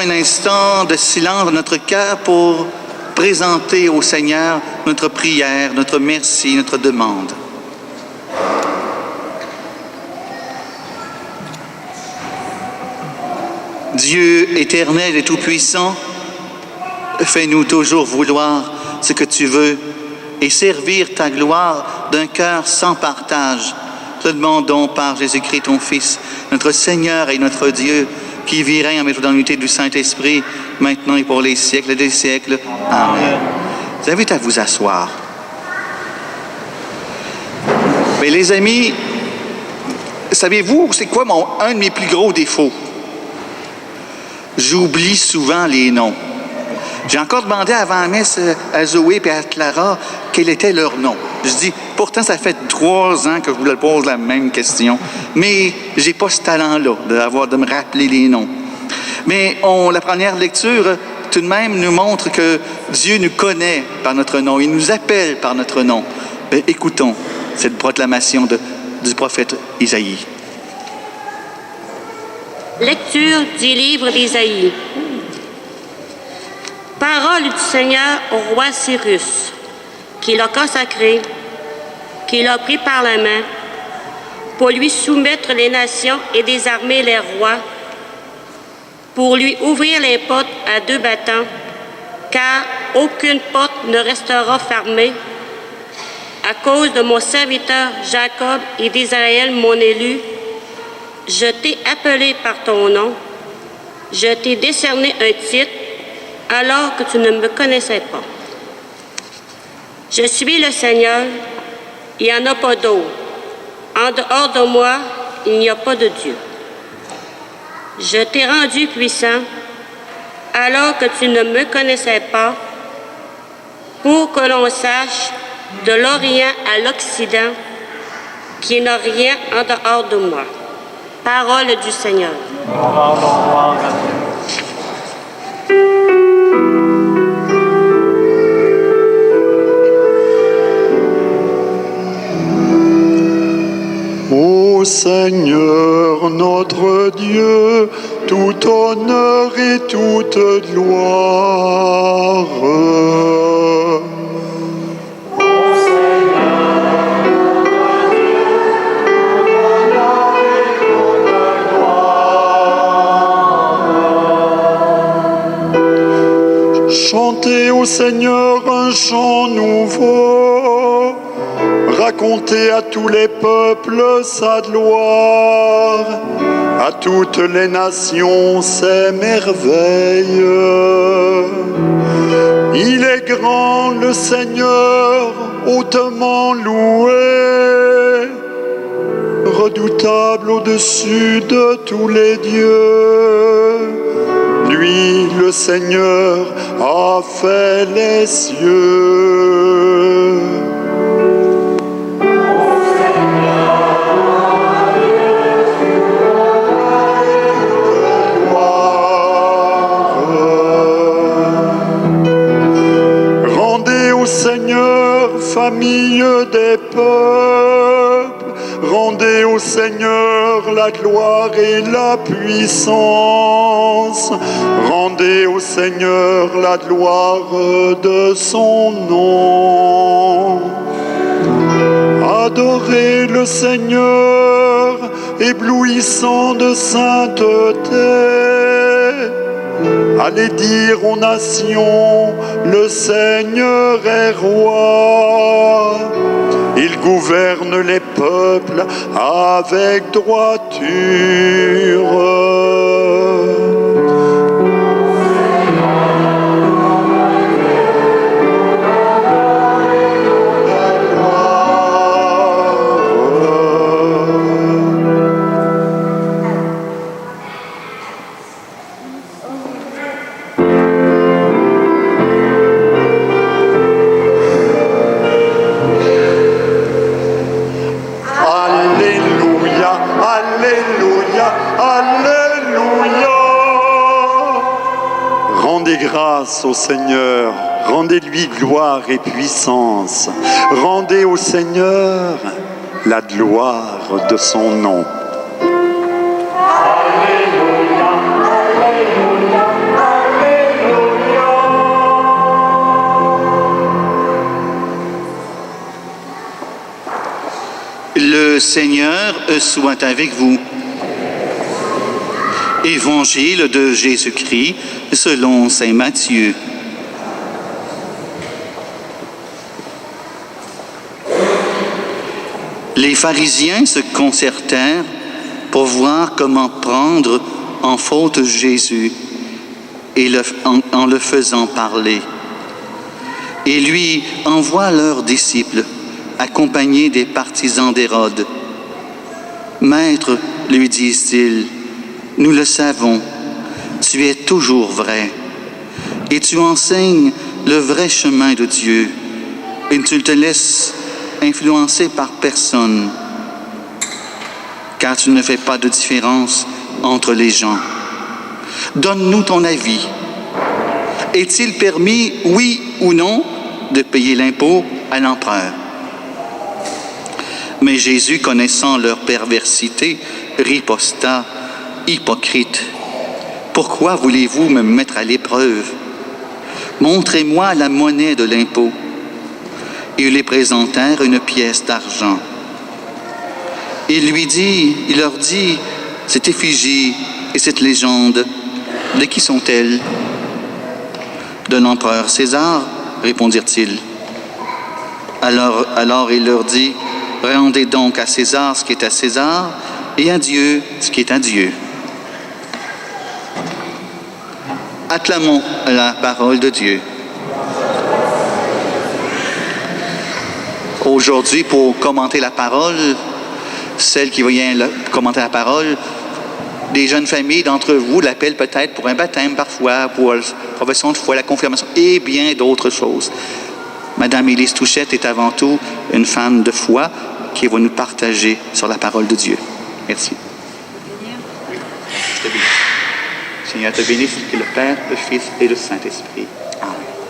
un instant de silence dans notre cœur pour présenter au Seigneur notre prière, notre merci, notre demande. Dieu éternel et tout-puissant, fais-nous toujours vouloir ce que tu veux et servir ta gloire d'un cœur sans partage. Te demandons par Jésus-Christ, ton Fils, notre Seigneur et notre Dieu, qui vit règne dans l'unité du Saint-Esprit, maintenant et pour les siècles des siècles. Amen. Je vous invite à vous asseoir. Mais les amis, savez-vous, c'est quoi un de mes plus gros défauts? J'oublie souvent les noms. J'ai encore demandé avant la messe à Zoé et à Clara quel était leur nom. Je dis, pourtant, ça fait 3 ans que je vous pose la même question. Mais j'ai pas ce talent-là de me rappeler les noms. Mais la première lecture, tout de même, nous montre que Dieu nous connaît par notre nom. Il nous appelle par notre nom. Écoutons cette proclamation du prophète Isaïe. Lecture du livre d'Isaïe. Parole du Seigneur au roi Cyrus, qui l'a consacré, qui l'a pris par la main, pour lui soumettre les nations et désarmer les rois, pour lui ouvrir les portes à 2 battants, car aucune porte ne restera fermée, à cause de mon serviteur Jacob et d'Israël, mon élu. Je t'ai appelé par ton nom, je t'ai décerné un titre, alors que tu ne me connaissais pas. Je suis le Seigneur, il n'y en a pas d'autre. En dehors de moi, il n'y a pas de Dieu. Je t'ai rendu puissant, alors que tu ne me connaissais pas, pour que l'on sache de l'Orient à l'Occident qu'il n'y a rien en dehors de moi. Parole du Seigneur. Ô Seigneur notre Dieu, tout honneur et toute gloire. Chantez au Seigneur un chant nouveau, racontez à tous les peuples sa gloire, à toutes les nations ses merveilles. Il est grand le Seigneur, hautement loué, redoutable au-dessus de tous les dieux. Lui, le Seigneur, a fait les cieux. Rendez au Seigneur, famille des peuples, rendez au Seigneur la gloire et la puissance. Rendez au Seigneur la gloire de son nom. Adorez le Seigneur, éblouissant de sainteté. Allez dire aux nations, le Seigneur est roi. Il gouverne les peuples avec droiture. Rendez grâce au Seigneur, rendez-lui gloire et puissance. Rendez au Seigneur la gloire de son nom. Alléluia, Alléluia, Le Seigneur soit avec vous. Évangile de Jésus-Christ selon saint Matthieu. Les pharisiens se concertèrent pour voir comment prendre en faute Jésus et en le faisant parler. Et lui envoie leurs disciples, accompagnés des partisans d'Hérode. « Maître, lui disent-ils, nous le savons, tu es toujours vrai, et tu enseignes le vrai chemin de Dieu, et tu ne te laisses influencer par personne, car tu ne fais pas de différence entre les gens. Donne-nous ton avis. Est-il permis, oui ou non, de payer l'impôt à l'empereur? » Mais Jésus, connaissant leur perversité, riposta, « Hypocrite, pourquoi voulez-vous me mettre à l'épreuve? Montrez-moi la monnaie de l'impôt. » Et ils lui présentèrent une pièce d'argent. Il leur dit, « Cette effigie et cette légende, de qui sont-elles? » « De l'empereur César, répondirent-ils. Alors il leur dit, « Rendez donc à César ce qui est à César, et à Dieu ce qui est à Dieu. » Acclamons la parole de Dieu. Aujourd'hui, pour commenter la parole, celle qui vient commenter la parole, des jeunes familles d'entre vous l'appellent peut-être pour un baptême parfois, pour la profession de foi, la confirmation et bien d'autres choses. Madame Élise Touchette est avant tout une femme de foi qui va nous partager sur la parole de Dieu. Merci. Je te bénis. Seigneur, te bénisse que le Père, le Fils et le Saint-Esprit.